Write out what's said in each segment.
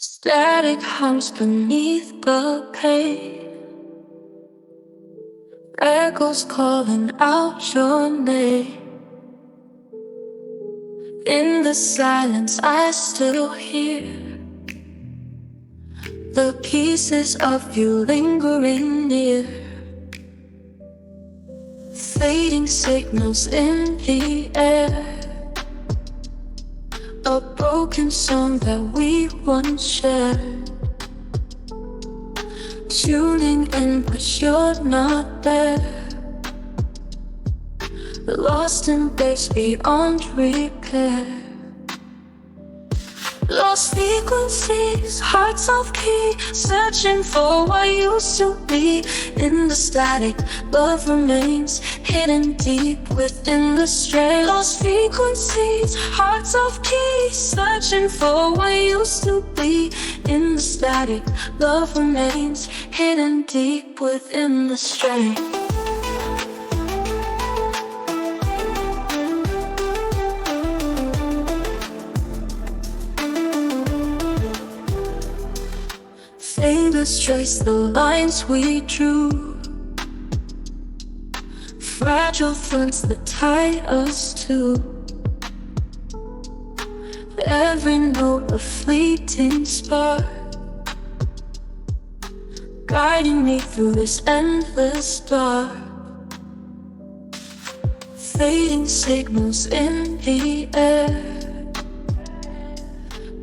Static hums beneath the pain. Echoes calling out your name. In the silence I still hear the pieces of you lingering near. Fading signals in the air. A broken song that we once shared. Tuning in but you're not there. Lost in days beyond repair. Lost frequencies, hearts off key, searching for what used to be. In the static, love remains hidden deep within the stray. Lost frequencies, hearts off key, searching for what used to be. In the static, love remains hidden deep within the stray. Fingers trace the lines we drew. Fragile threads that tie us to every note a fleeting spark, guiding me through this endless dark. Fading signals in the air.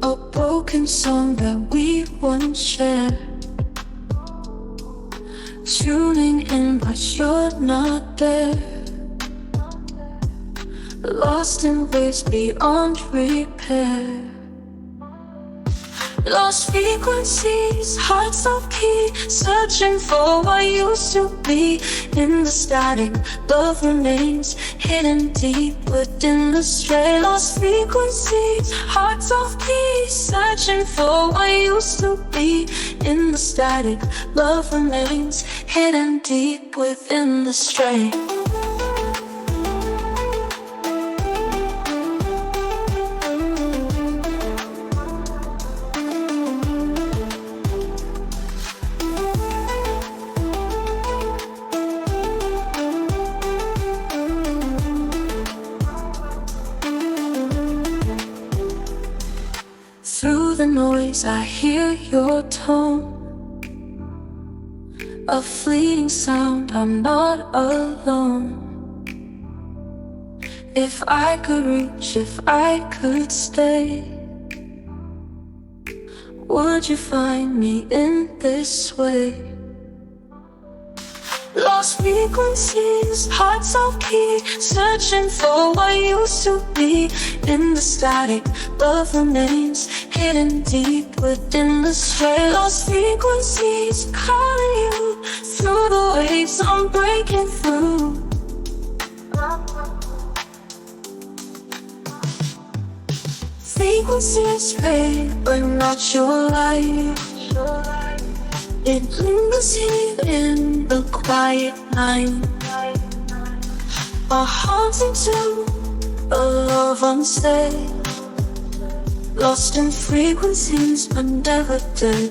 A broken song that we once shared. Tuning in but you're not there. Lost in ways beyond repair. Lost frequencies, hearts off key, searching for what used to be. In the static, love remains hidden deep within the stray. Lost frequencies, hearts off key, searching for what used to be. In the static, love remains hidden deep within the stray. Through the noise I hear your tone. A fleeting sound, I'm not alone. If I could reach, if I could stay, would you find me in this way? Lost frequencies, hearts off key, searching for what used to be. In the static, love remains hidden deep within the stray. Lost frequencies, calling you through the waves I'm breaking through. Frequencies fade, but not your light. It lingers here in the quiet night, a haunting to a love unsaid. Lost in frequencies but never dead.